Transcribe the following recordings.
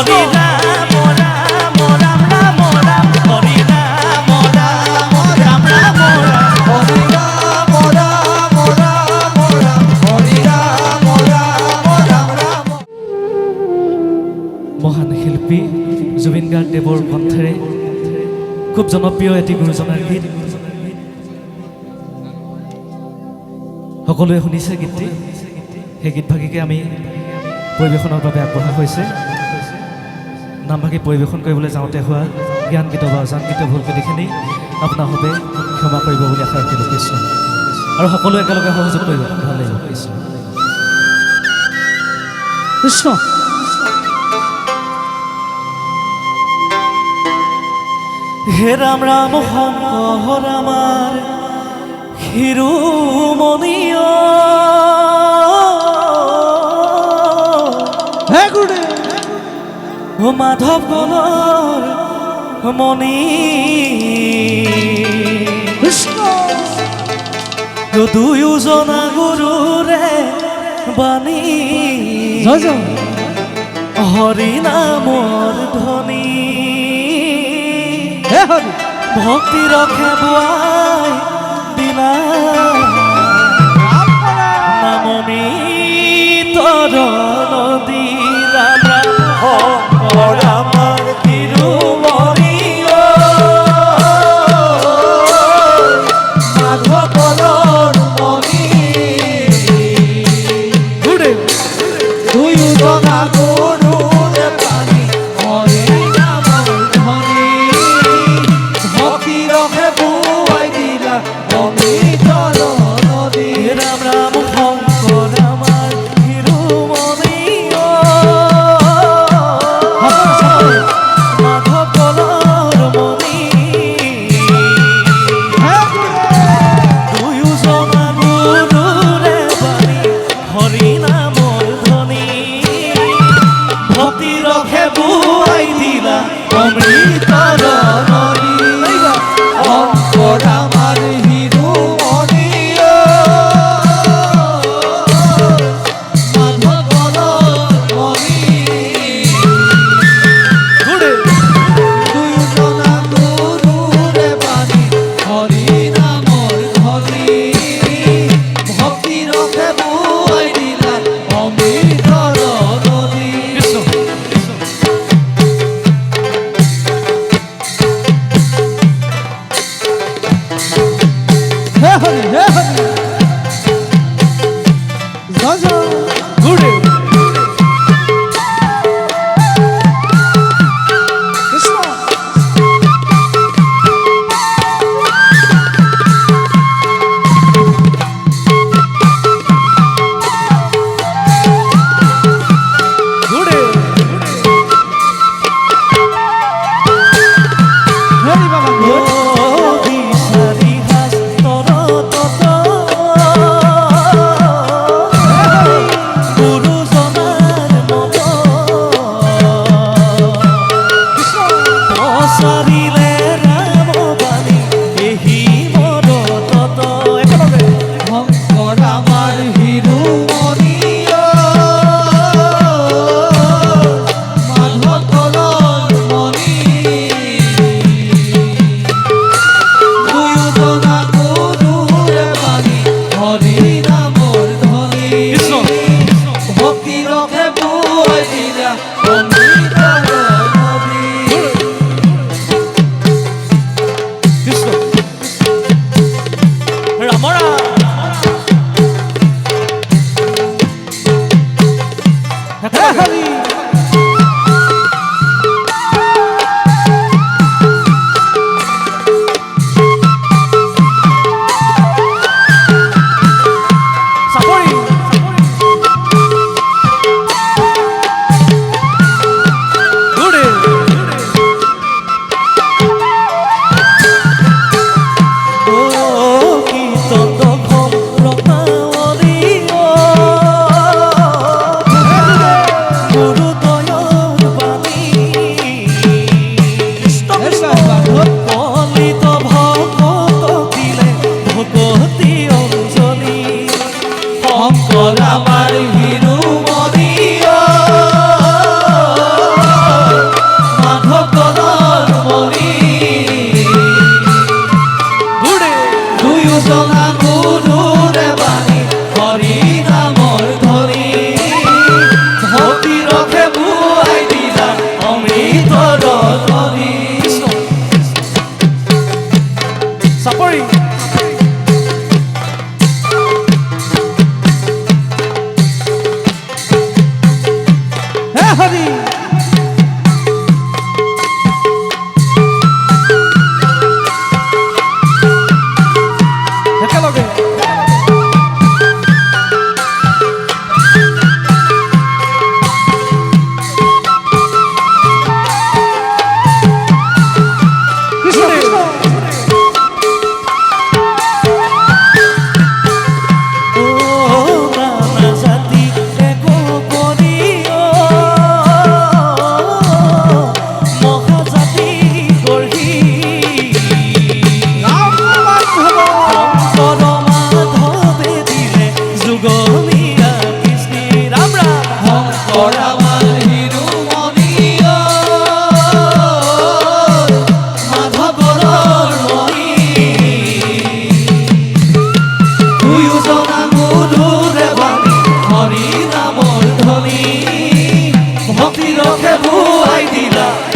হরি রাম রাম রাম রাম রাম হরি রাম রাম রাম রাম রাম হরি রাম রাম রাম রাম হরি রাম রাম রাম রাম। মহান শিল্পী জুবিন গাৰ্গদেৱৰ কণ্ঠেৰে খুব জনপ্ৰিয় এটি গুৰুজনাৰ গীত। সকলোৱে শুনিছে গীতটি। সেই গীতভাগিকে আমি পৰিৱেশনৰ বাবে আগবঢ়া হৈছে। নামভাগি পৰিৱেশন কৰিবলৈ যাওঁতে হোৱা জ্ঞানগীত বা অজানগীত ভুল ত্ৰুটিখিনি আপোনালোকে ক্ষমা কৰিব বুলি আশা ৰাখিলোঁ কৃষ্ণ। আৰু সকলোৱে একেলগে সহযোগ কৰিব, ভাল লাগিব কৃষ্ণ কৃষ্ণ। হে ৰাম ৰাম শংকৰ আমাৰ শিৰোমণিয় হে গুৰুদেৱ ও মাধৱ গণৰ মণি কৃষ্ণ দুয়োজনা গুৰুৰে বাণী জয় জয় হৰি নামৰ ধ্বনি হে হৰি ভক্তি ৰখে বোৱাই দিলা নামনি তৰ নদী ৰাম ৰাম শংকৰ আমাৰ শিৰোমণিয় মাধৱৰ মণি দুয়োজনা গুৰুৰে বাণী হৰি নামৰ ধ্বনি ভক্তি ৰখে বোৱাই দিলা অমৃতৰ নদী। ৰাম ৰাম শংকৰ আমাৰ শিৰোমণিয়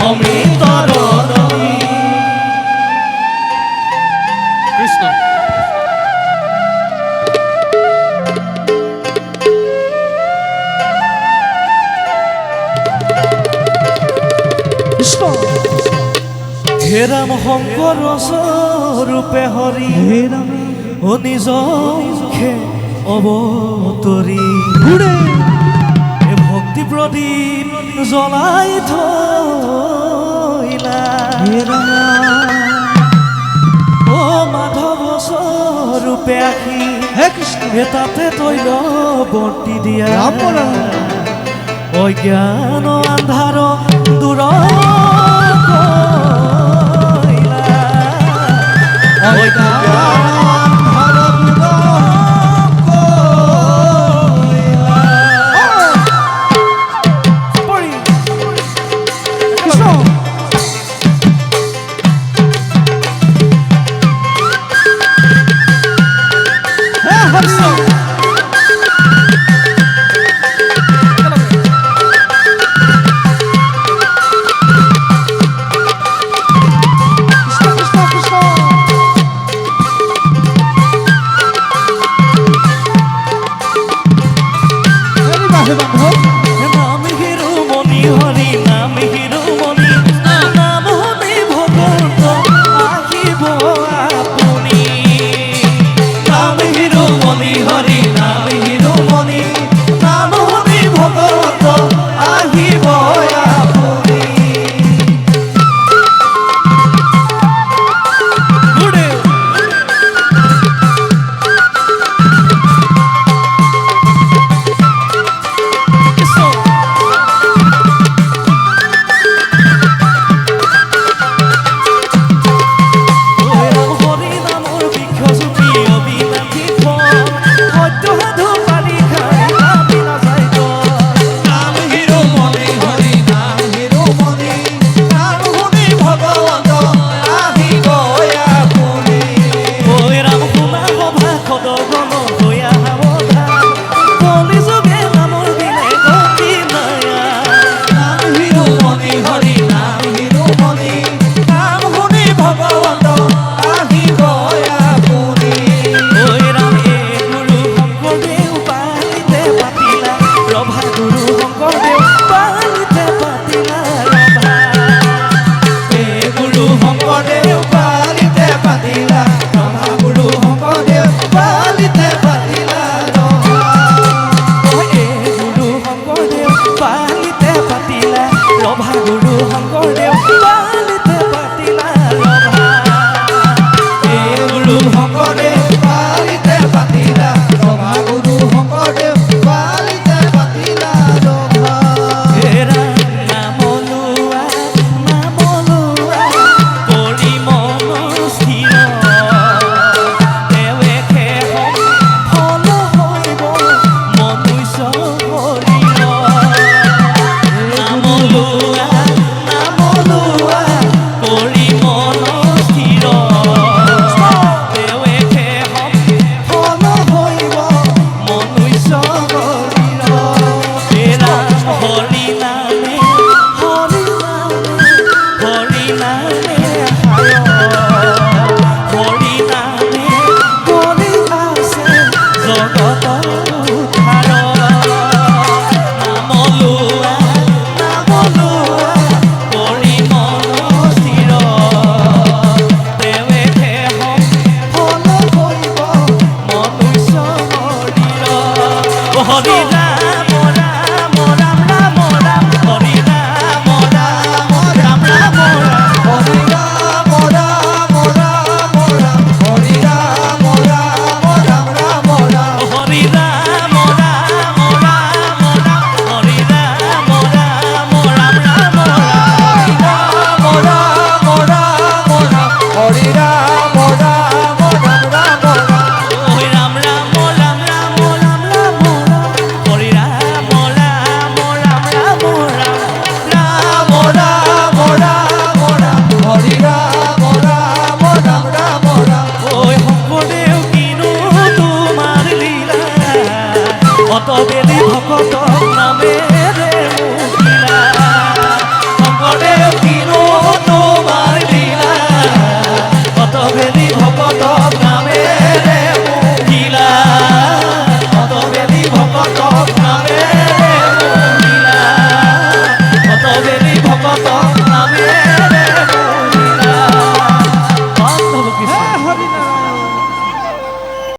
অমৃত নদী। কৃষ্ণ কৃষ্ণ হে ৰাম শংকৰ ৰূপে হৰি হে ৰাম ও নিজ মুখে অৱতৰি ঘূৰে হে ভক্তি প্ৰদীপ জ্বলাই থৈলা হে ৰাম ও মাধৱ স্বৰূপে আহি হে কৃষ্ণ হে তাতে তৈল বৰ্তি দিয়া ৰাম ৰাম অজ্ঞান আন্ধাৰ দূৰ নাম হিৰুমণি হৰি নাম হিৰুমণি নাম হৰি ভগৱন্ত আহিব আপুনি নাম হিৰুমণি হৰি নাম হিৰুমণি নাম হৰি ভগৱন্ত আহিব আপুনি গুৰুদেৱ বেলি ভকত নামেৰে